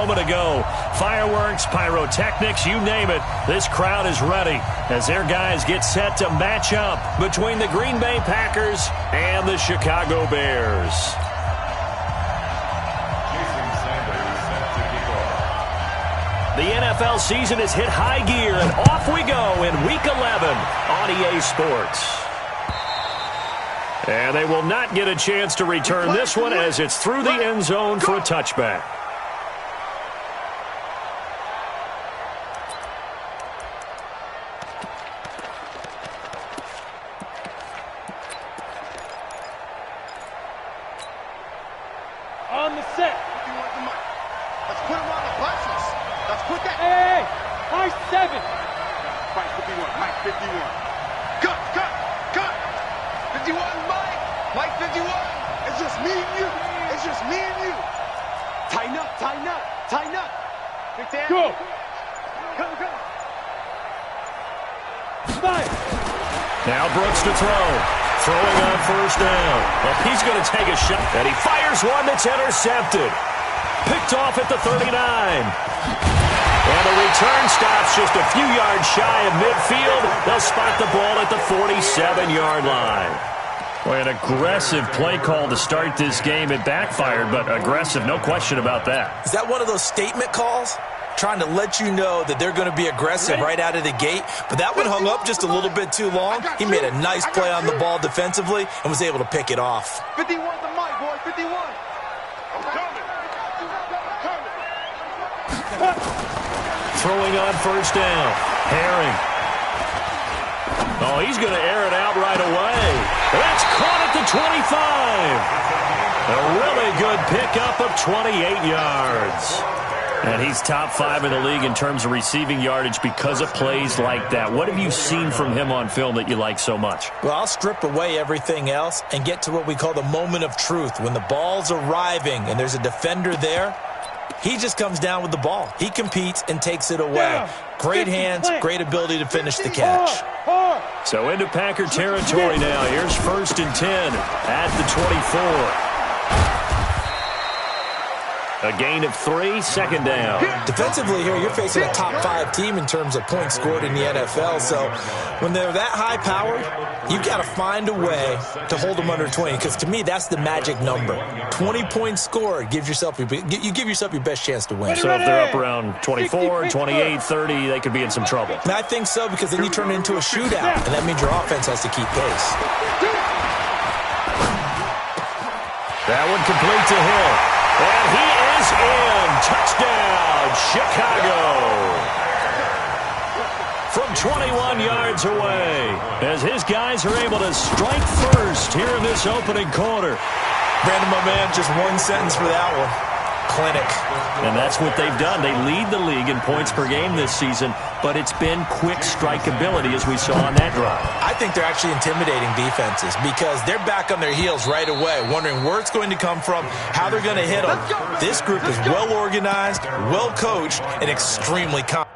moment ago. Fireworks, pyrotechnics, you name it. This crowd is ready as their guys get set to match up between the Green Bay Packers and the Chicago Bears. The NFL season has hit high gear, and off we go in Week 11 on EA Sports. And they will not get a chance to return this one as it's through the end zone for a touchback. On the set. Let's put him on the buses. Let's put that. Hey, high 7. Mike 51. Mike 51. Cut. 51, Mike. Mike 51. It's just me and you. It's just me and you. Tighten up. Big Dan. Go. Go. Fire. Now Brooks to throw. Throwing on first down. Well, he's going to take a shot, and he fires one that's intercepted. Picked off at the 39. And the return stops just a few yards shy of midfield. They'll spot the ball at the 47-yard line. Boy, an aggressive play call to start this game. It backfired, but aggressive, no question about that. Is that one of those statement calls? Trying to let you know that they're going to be aggressive right out of the gate. But that one hung up just a little bit too long. He made a nice play on the ball defensively and was able to pick it off. 51 to Mike, boy. 51. I'm coming. Throwing on first down. Herring. Oh, he's going to air it out right away. That's caught at the 25. A really good pickup of 28 yards. And he's top 5 in the league in terms of receiving yardage because of plays like that. What have you seen from him on film that you like so much? Well, I'll strip away everything else and get to what we call the moment of truth. When the ball's arriving and there's a defender there, he just comes down with the ball. He competes and takes it away. Great hands, great ability to finish the catch. So into Packer territory now. Here's 1st and 10 at the 24. A gain of 3, second down. Defensively here, you're facing a top 5 team in terms of points scored in the NFL. So when they're that high powered, you've got to find a way to hold them under 20. Because to me, that's the magic number. 20 points scored gives yourself you give yourself your best chance to win. So if they're up around 24, 28, 30, they could be in some trouble. And I think so, because then you turn it into a shootout, and that means your offense has to keep pace. That one complete to Hill. And he is in. Touchdown, Chicago. From 21 yards away, as his guys are able to strike first here in this opening quarter. Brandon, my man, just one sentence for that one. Clinic. And that's what they've done. They lead the league in points per game this season, but it's been quick strikeability as we saw on that drive. I think they're actually intimidating defenses because they're back on their heels right away, wondering where it's going to come from, how they're going to hit them. This group is well organized, well coached, and extremely confident.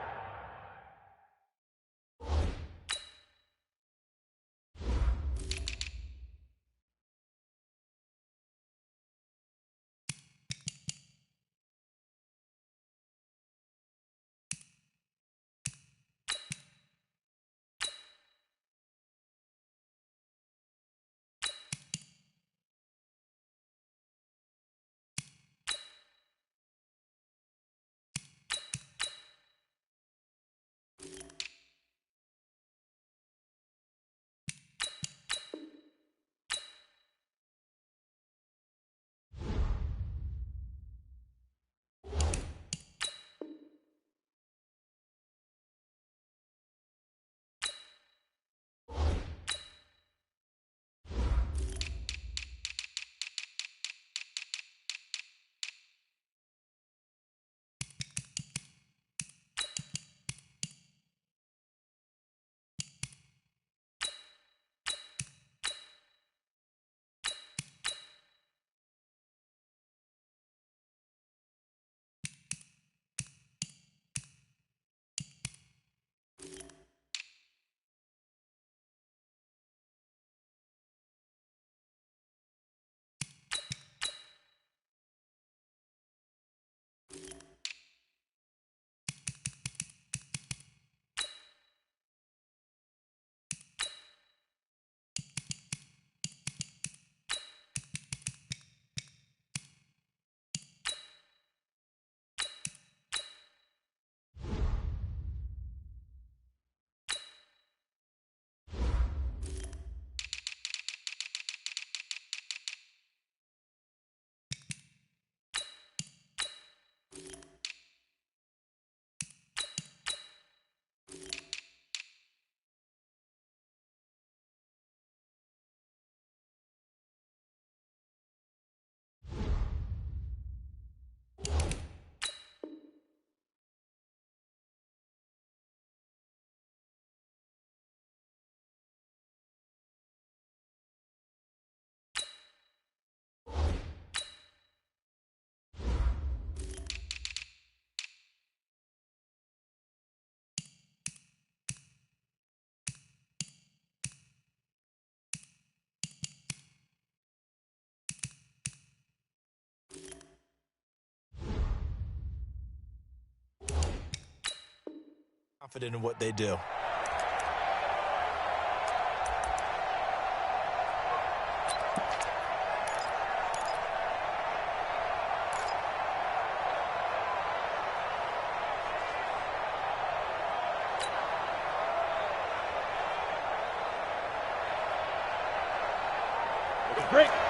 Confident in what they do.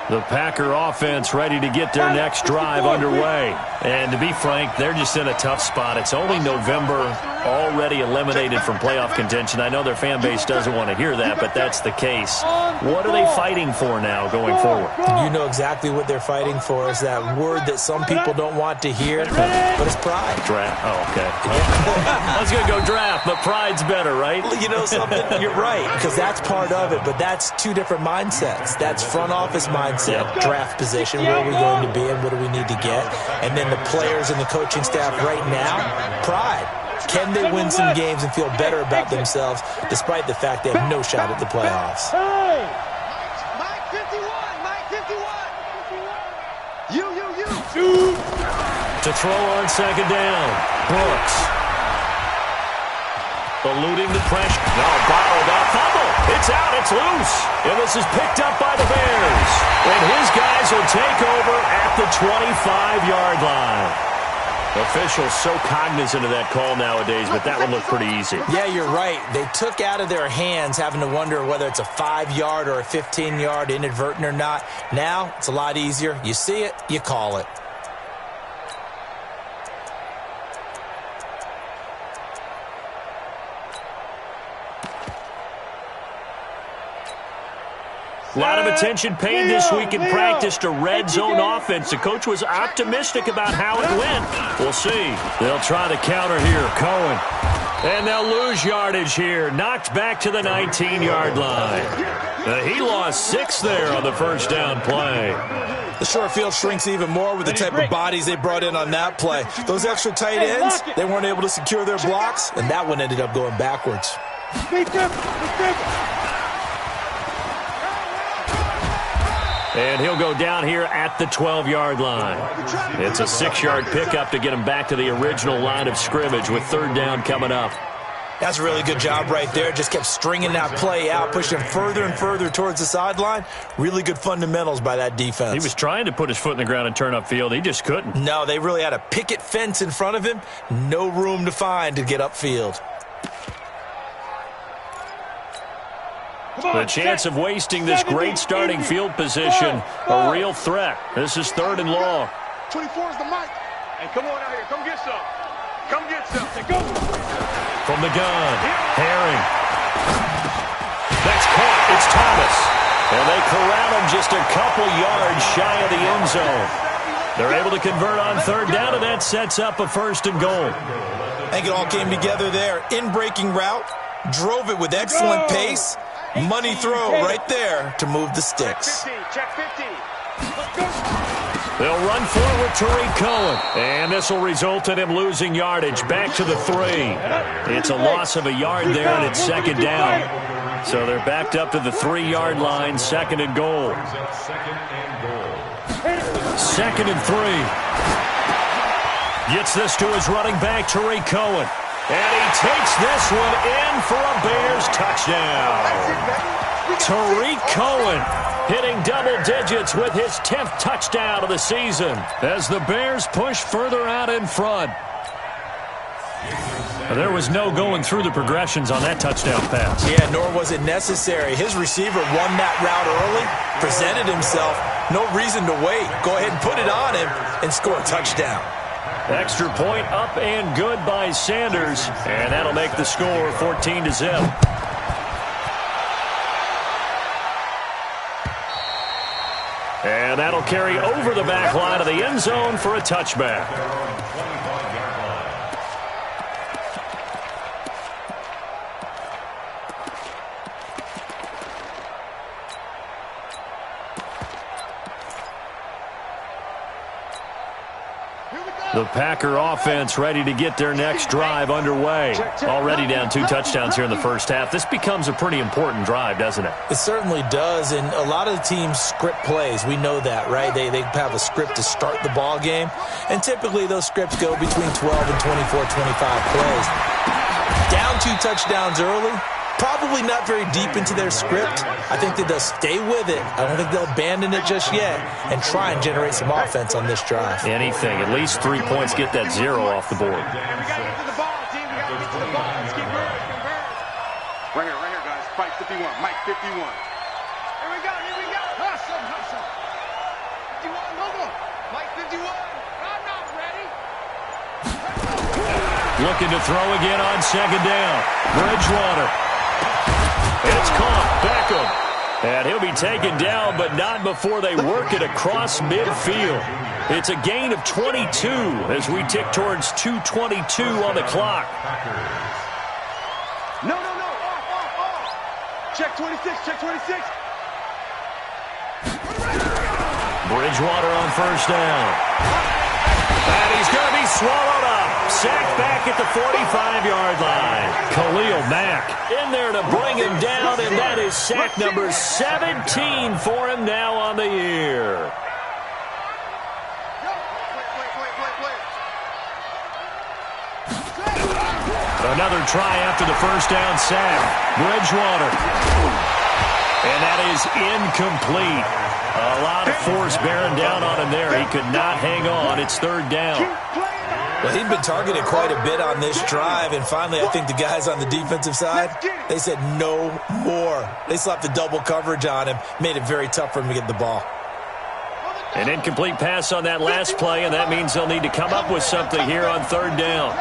The Packer offense ready to get their next drive underway. And to be frank, they're just in a tough spot. It's only November, already eliminated from playoff contention. I know their fan base doesn't want to hear that, but that's the case. What are they fighting for now going forward? You know exactly what they're fighting for. Is that word that some people don't want to hear, but it's pride. Draft. Oh, okay. I was going to go draft, but pride's better, right? You know something? You're right, because that's part of it, but that's two different mindsets. That's front office mindset, draft position, where are we going to be and what do we need to get? And then the players and the coaching staff right now, pride. Can they win some games and feel better about themselves despite the fact they have no shot at the playoffs? Mike 51! Mike 51! You! To throw on second down, Brooks. Eluding the pressure. No, bottled up. Fumble. It's out. It's loose. And this is picked up by the Bears. And his guys will take over at the 25-yard line. Officials so cognizant of that call nowadays, but that one looked pretty easy. Yeah, you're right. They took out of their hands having to wonder whether it's a 5-yard or a 15-yard, inadvertent or not. Now, it's a lot easier. You see it, you call it. A lot of attention paid this week in practice to red zone offense. The coach was optimistic about how it went. We'll see. They'll try the counter here. Cohen. And they'll lose yardage here. Knocked back to the 19-yard line. He lost 6 there on the first down play. The short field shrinks even more with the type of bodies they brought in on that play. Those extra tight ends, they weren't able to secure their blocks, and that one ended up going backwards. And he'll go down here at the 12-yard line. It's a 6-yard pickup to get him back to the original line of scrimmage with third down coming up. That's a really good job right there. Just kept stringing that play out, pushing him further and further towards the sideline. Really good fundamentals by that defense. He was trying to put his foot in the ground and turn upfield. He just couldn't. No, they really had a picket fence in front of him. No room to find to get upfield. The chance of wasting this great starting field position, a real threat. This is third and long. 24 is the mic. Hey, come on out here. Come get some. Come get some. Go. From the gun, Herring. That's caught. It's Thomas. And they corral him just a couple yards shy of the end zone. They're able to convert on third down, and that sets up a first and goal. I think it all came together there. In-breaking route, drove it with excellent pace. Money throw right there to move the sticks. Check 50. They'll run forward Tariq Cohen. And this will result in him losing yardage back to the 3. It's a loss of a yard there, and it's second down. So they're backed up to the 3-yard line, second and goal. Second and 3. Gets this to his running back, Tariq Cohen. And he takes this one in for a Bears touchdown. Tariq Cohen hitting double digits with his 10th touchdown of the season as the Bears push further out in front. There was no going through the progressions on that touchdown pass. Yeah, nor was it necessary. His receiver won that route early, presented himself. No reason to wait. Go ahead and put it on him and score a touchdown. Extra point up and good by Sanders. And that'll make the score 14-0. And that'll carry over the back line of the end zone for a touchback. The Packer offense ready to get their next drive underway. Already down 2 touchdowns here in the first half. This becomes a pretty important drive, doesn't it? It certainly does, and a lot of the teams script plays. We know that, right? They have a script to start the ball game, and typically those scripts go between 12 and 24, 25 plays. Down 2 touchdowns early. Probably not very deep into their script. I think that they'll stay with it. I don't think they'll abandon it just yet and try and generate some offense on this drive. Anything. At least 3 points. Get that 0 off the board. We got to get to the ball, team. We got to get to the ball. Let's keep moving. Right here, guys. Fight 51. Mike 51. Here we go. Hustle. 51, move on. Mike 51. I'm not ready. Looking to throw again on second down. Bridgewater. It's caught. Beckham. And he'll be taken down, but not before they work it across midfield. It's a gain of 22 as we tick towards 2:22 on the clock. No. Check 26. Bridgewater on first down. And he's going to be swallowed up. Sacked back at the 45-yard line. Khalil Mack in there to bring him down, and that is sack number 17 for him now on the year. Another try after the first down sack. Bridgewater. And that is incomplete. A lot of force bearing down on him there. He could not hang on. It's third down. Well, he'd been targeted quite a bit on this drive, and finally I think the guys on the defensive side, they said no more. They slapped the double coverage on him, made it very tough for him to get the ball. An incomplete pass on that last play, and that means they'll need to come up with something here on third down.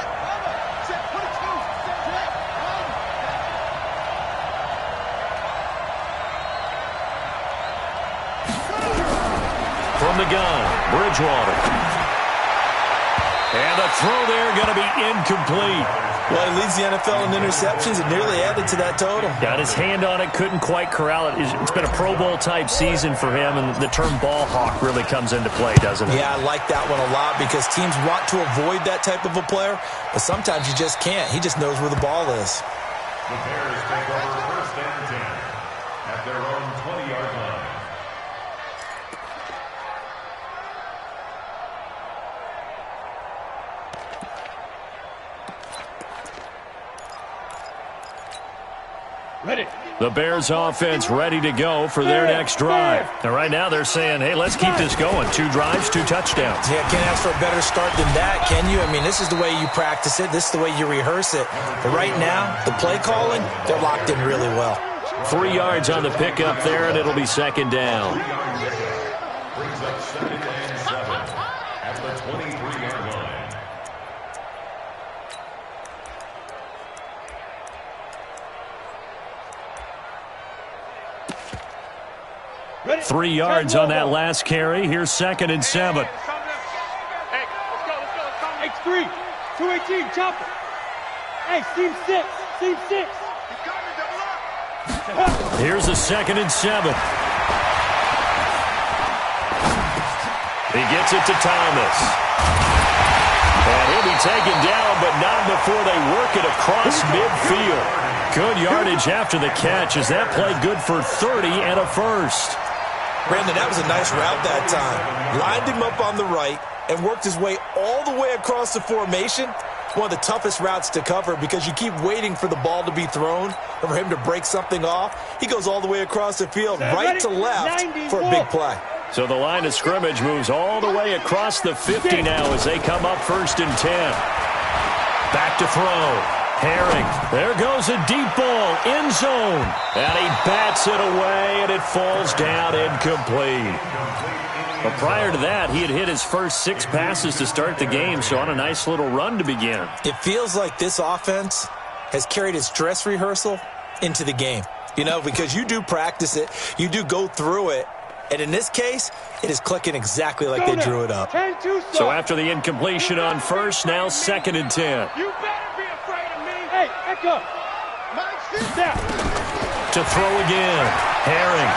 From the gun, Bridgewater. And the throw there going to be incomplete. Well, he leads the NFL in interceptions and nearly added to that total. Got his hand on it, couldn't quite corral it. It's been a Pro Bowl-type season for him, and the term ball hawk really comes into play, doesn't it? Yeah, I like that one a lot because teams want to avoid that type of a player, but sometimes you just can't. He just knows where the ball is. The Bears take over first and 10 at their own 20-yard line. Ready. The Bears offense ready to go for their next drive. And right now they're saying, hey, let's keep this going. 2 drives, 2 touchdowns. Yeah, can't ask for a better start than that, can you? I mean, this is the way you practice it. This is the way you rehearse it. But right now, the play calling, they're locked in really well. 3 yards on the pickup there, and it'll be second down. Brings up second and 7 at the 23-yard line. 3 yards on that last carry. Here's second and 7. Hey, let's go. X3, 218, chopper. Hey, seam 6. Here's a second and 7. He gets it to Thomas. And he'll be taken down, but not before they work it across midfield. Good yardage after the catch as that play good for 30 and a first. Brandon, that was a nice route that time. Lined him up on the right and worked his way all the way across the formation. One of the toughest routes to cover because you keep waiting for the ball to be thrown or for him to break something off. He goes all the way across the field, right to left for a big play. So the line of scrimmage moves all the way across the 50 now as they come up first and 10. Back to throw. Herring. There goes a deep ball. End zone. And he bats it away, and it falls down incomplete. But prior to that, he had hit his first 6 passes to start the game, so on a nice little run to begin. It feels like this offense has carried its dress rehearsal into the game. You know, because you do practice it, you do go through it, and in this case, it is clicking exactly like they drew it up. So after the incompletion on first, now second and 10. You better be afraid of me. Hey, echo. Step. To throw again. Herring.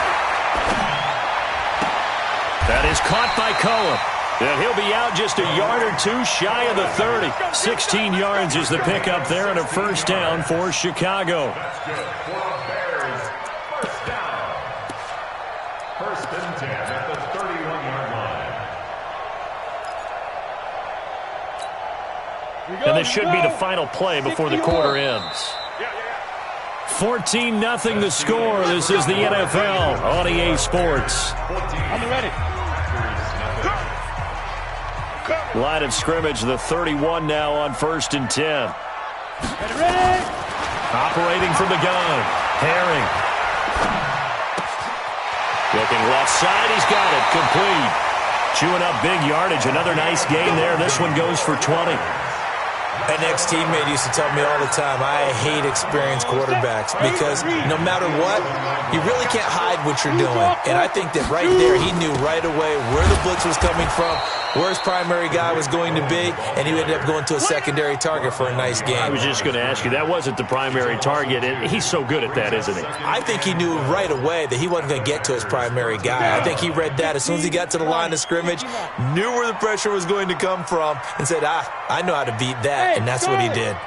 That is caught by Cohen. And he'll be out just a yard or 2 shy of the 30. 16 yards is the pickup there and a first down for Chicago. That's good for the Bears. First down. First and 10 at the 31-yard line. And this should be the final play before the quarter ends. 14-0 the score. This is the NFL on EA Sports. I'm ready. Line of scrimmage, the 31 now on 1st and 10. Ready. Operating from the gun. Herring. Looking left side. He's got it. Complete. Chewing up big yardage. Another nice gain there. This one goes for 20. An ex-teammate used to tell me all the time, I hate experienced quarterbacks because no matter what, you really can't hide what you're doing. And I think that right there, he knew right away where the blitz was coming from, where his primary guy was going to be, and he ended up going to a secondary target for a nice game. I was just going to ask you, that wasn't the primary target, and he's so good at that, isn't he? I think he knew right away that he wasn't going to get to his primary guy. I think he read that as soon as he got to the line of scrimmage, knew where the pressure was going to come from, and said, I know how to beat that, and that's what he did.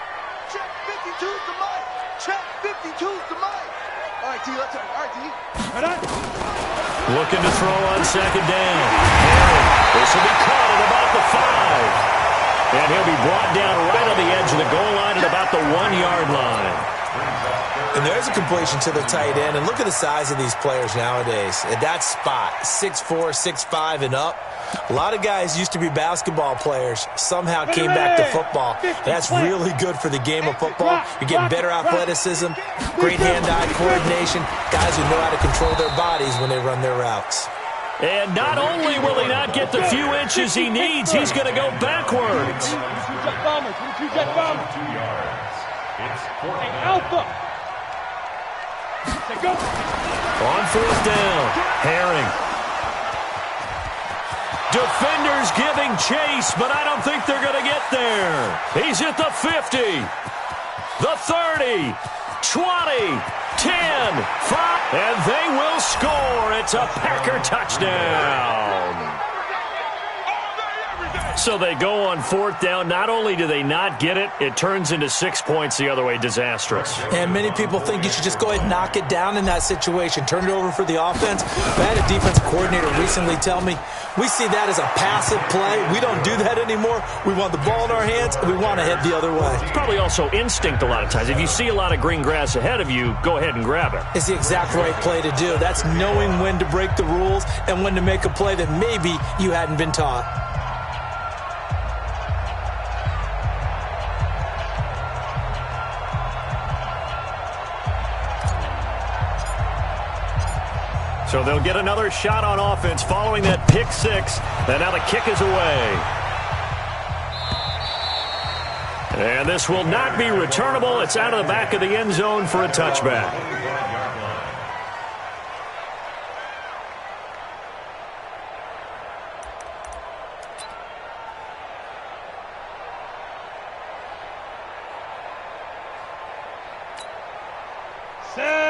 Check 52's the mic. Check 52's the mic. All right, T, let's go. All right, T. Looking to throw on 2nd down. This will be caught at about the 5. And he'll be brought down right on the edge of the goal line at about the 1-yard line. And there's a completion to the tight end. And look at the size of these players nowadays. At that spot, 6'4", 6'5", and up. A lot of guys used to be basketball players, somehow came back to football. That's really good for the game of football. You're getting better athleticism, great hand-eye coordination, guys who know how to control their bodies when they run their routes. And not only will he not get the few inches he needs, he's going to go backwards. 2 bombers. 2 jet bombers. 2 yards. It's 4. Hey, Alpha. Say go. On 4th down, Herring. Defenders giving chase, but I don't think they're going to get there. He's at the 50, the 30, 20, 10, 5, and they will score. It's a Packer touchdown. So they go on 4th down. Not only do they not get it, it turns into 6 points the other way. Disastrous. And many people think you should just go ahead and knock it down in that situation. Turn it over for the offense. I had a defensive coordinator recently tell me, we see that as a passive play. We don't do that anymore. We want the ball in our hands, and we want to head the other way. It's probably also instinct a lot of times. If you see a lot of green grass ahead of you, go ahead and grab it. It's the exact right play to do. That's knowing when to break the rules and when to make a play that maybe you hadn't been taught. So they'll get another shot on offense following that pick 6. And now the kick is away. And this will not be returnable. It's out of the back of the end zone for a touchback.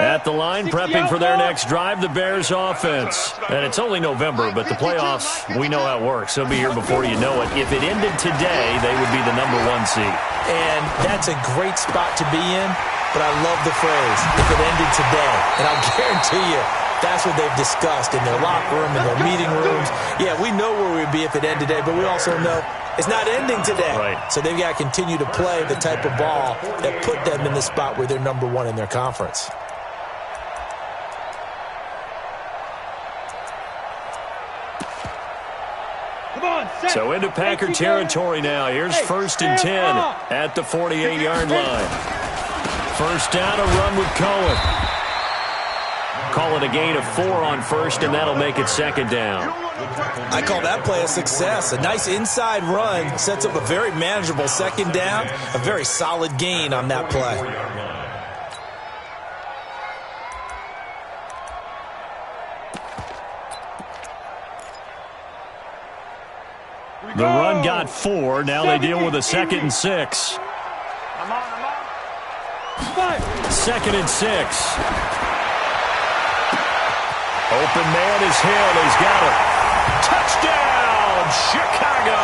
At the line, prepping for their next drive, the Bears offense. And it's only November, but the playoffs, we know how it works. They'll be here before you know it. If it ended today, they would be the number 1 seed. And that's a great spot to be in, but I love the phrase, if it ended today. And I'll guarantee you, that's what they've discussed in their locker room, in their meeting rooms. Yeah, we know where we'd be if it ended today, but we also know it's not ending today. Right. So they've got to continue to play the type of ball that put them in the spot where they're number 1 in their conference. So into Packer territory now. Here's 1st and 10 at the 48-yard line. 1st down, a run with Cohen. Call it a gain of 4 on 1st, and that'll make it 2nd down. I call that play a success. A nice inside run sets up a very manageable 2nd down. A very solid gain on that play. The run got 4. Now they deal with a 2nd and 6. 2nd and 6. Open man is Hill. He's got it. Touchdown, Chicago.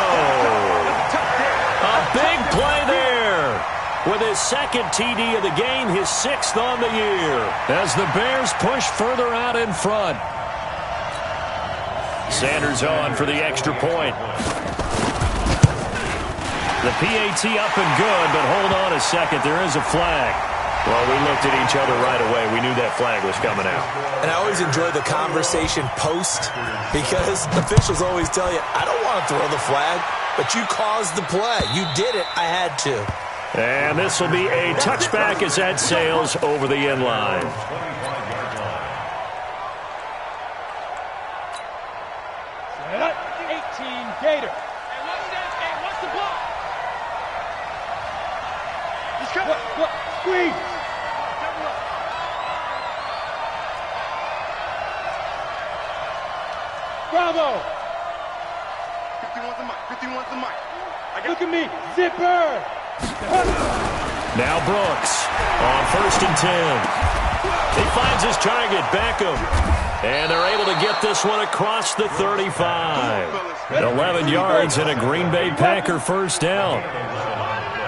A big play there. With his 2nd TD of the game, his 6th on the year. As the Bears push further out in front. Sanders on for the extra point. The PAT up and good, but hold on a second. There is a flag. Well, we looked at each other right away. We knew that flag was coming out. And I always enjoy the conversation post because officials always tell you, I don't want to throw the flag, but you caused the play. You did it. I had to. And this will be a touchback as that sails over the end line. 18 Gator. Hey, what's the block? What? Squeeze. Bravo. 51's the mic. 51's the mic. Look at me. Zipper. Now Brooks on 1st and 10. He finds his target, Beckham. And they're able to get this one across the 35. 11 yards and a Green Bay Packer first down.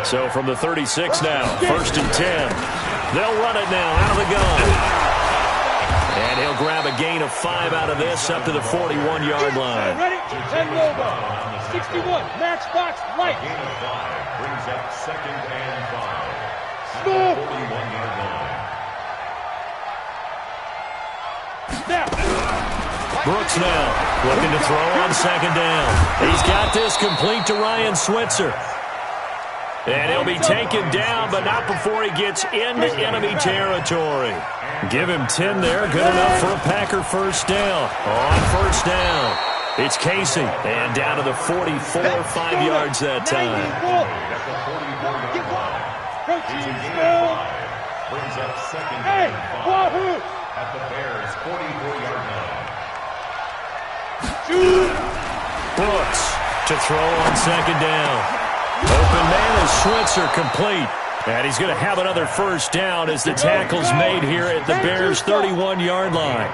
So from the 36 now, 1st and 10. They'll run it now out of the gun. And he'll grab a gain of 5 out of this up to the 41-yard line. Ready? 10 Nova. 61. Matchbox light. Brings up 2nd and 5. Smooth. 41-yard line. Brooks now looking to throw on 2nd down. He's got this complete to Ryan Switzer. And he'll be taken down, but not before he gets into enemy territory. Give him 10 there. Good enough for a Packer first down. On 1st down, it's Casey. And down to the 44, 5 yards that time. Brings up 2nd Hey, and 5 Wahoo! at the Bears' 44-yard line. Brooks to throw on 2nd down. Open man is Switzer, complete. And he's going to have another first down as the tackle's made here at the Bears' 31-yard line.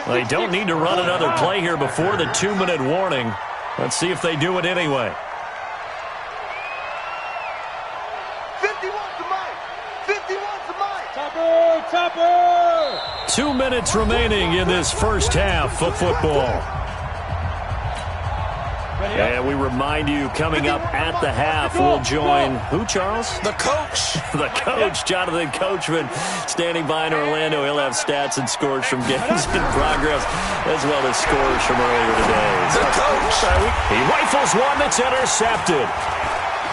They don't need to run another play here before the 2-minute warning. Let's see if they do it anyway. 51's the mic. 51's the mic. Topper! 2 minutes remaining in this first half of football. And we remind you, coming up at the half, we'll join who, Charles? The coach. The coach, Jonathan Coachman, standing by in Orlando. He'll have stats and scores from games in progress, as well as scores from earlier today. The coach. He rifles one that's intercepted.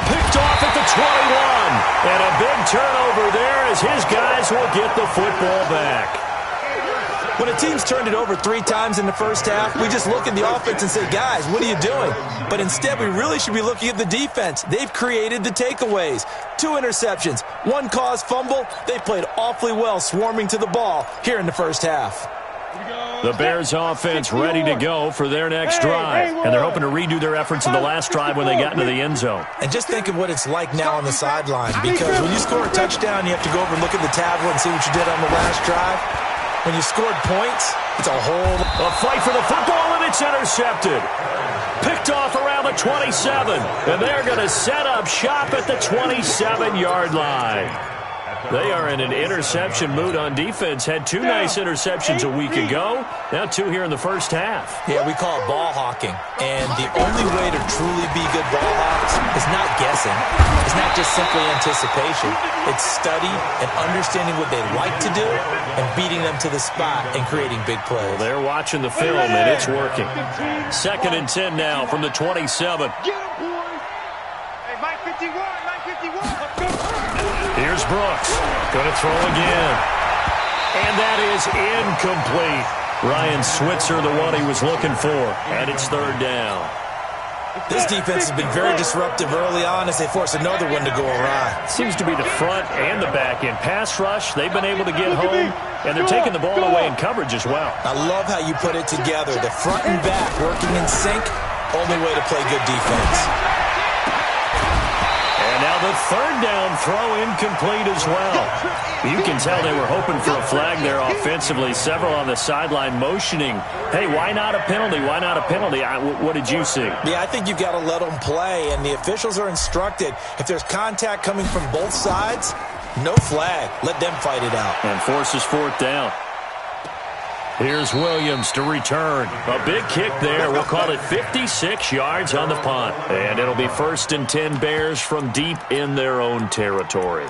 Picked off at the 21. And a big turnover there as his guys will get the football back. When a team's turned it over 3 times in the first half, we just look at the offense and say, guys, what are you doing? But instead, we really should be looking at the defense. They've created the takeaways. 2 interceptions, 1 caused fumble. They played awfully well swarming to the ball here in the first half. The Bears offense ready to go for their next drive. And they're hoping to redo their efforts in the last drive when they got into the end zone. And just think of what it's like now on the sideline, because when you score a touchdown, you have to go over and look at the tablet and see what you did on the last drive. When you scored points, it's a whole... A fight for the football, and it's intercepted. Picked off around the 27. And they're going to set up shop at the 27-yard line. They are in an interception mood on defense. Had 2 nice interceptions a week ago. Now 2 here in the first half. Yeah, we call it ball hawking. And the only way to truly be good ball hawks is not guessing. It's not just simply anticipation. It's study and understanding what they like to do and beating them to the spot and creating big plays. Well, they're watching the film, and it's working. 2nd and 10 now from the 27. Get him, boys. Hey, Mike 51. Mike 51. Here's Brooks. Going to throw again. And that is incomplete. Ryan Switzer, the one he was looking for. And it's 3rd down. This defense has been very disruptive early on as they force another one to go awry. Seems to be the front and the back end. Pass rush, they've been able to get home, and they're taking the ball away in coverage as well. I love how you put it together. The front and back working in sync, only way to play good defense. And now the 3rd down throw incomplete as well. You can tell they were hoping for a flag there offensively. Several on the sideline motioning, hey, why not a penalty? Why not a penalty? What did you see? Yeah, I think you've got to let them play, and the officials are instructed. If there's contact coming from both sides, no flag. Let them fight it out. And forces 4th down. Here's Williams to return. A big kick there. We'll call it 56 yards on the punt. And it'll be 1st and 10 Bears from deep in their own territory.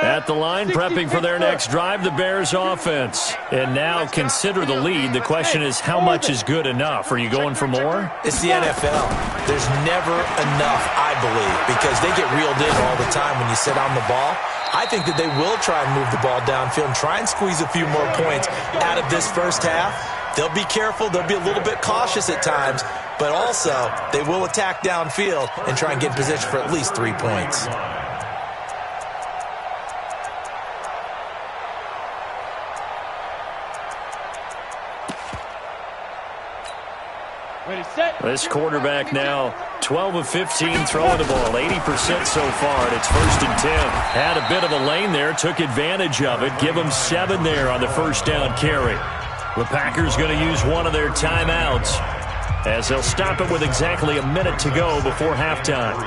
At the line, prepping for their next drive, the Bears offense. And now consider the lead. The question is, how much is good enough? Are you going for more? It's the NFL. There's never enough, I believe, because they get reeled in all the time when you sit on the ball. I think that they will try and move the ball downfield and try and squeeze a few more points out of this first half. They'll be careful. They'll be a little bit cautious at times, but also they will attack downfield and try and get in position for at least 3 points. This quarterback now 12 of 15 throwing the ball, 80% so far, and it's 1st and 10. Had a bit of a lane there, took advantage of it. Give them 7 there on the first down carry. The Packers going to use one of their timeouts as they'll stop it with exactly a minute to go before halftime.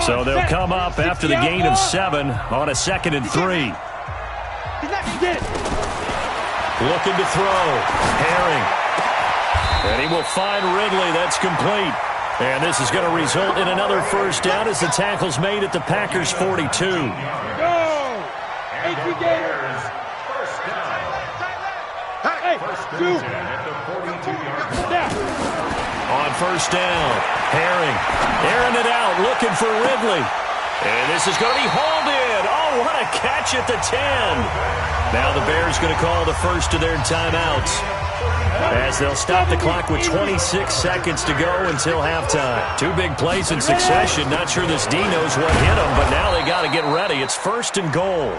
So they'll come up after the gain of 7 on a 2nd and 3. Looking to throw. Herring. And he will find Ridley. That's complete. And this is going to result in another first down as the tackle's made at the Packers' 42. Go! First down. Hey, First at the 42-yard line. On first down, Herring airing it out, looking for Ridley. And this is going to be hauled in. Oh, what a catch at the 10. Now the Bears going to call the first of their timeouts as they'll stop the clock with 26 seconds to go until halftime. 2 big plays in succession. Not sure this D knows what hit them, but now they got to get ready. It's 1st and goal.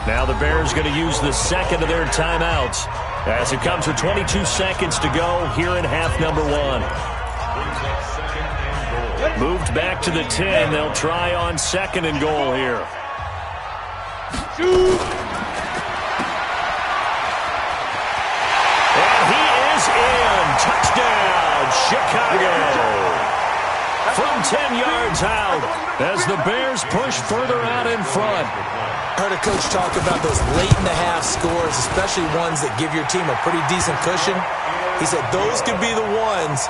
Now the Bears going to use the 2nd of their timeouts as it comes with 22 seconds to go here in half number 1. Moved back to the 10. They'll try on 2nd and goal here. And he is in. Touchdown, Chicago. From 10 yards out as the Bears push further out in front. Heard a coach talk about those late-in-the-half scores, especially ones that give your team a pretty decent cushion. He said those could be the ones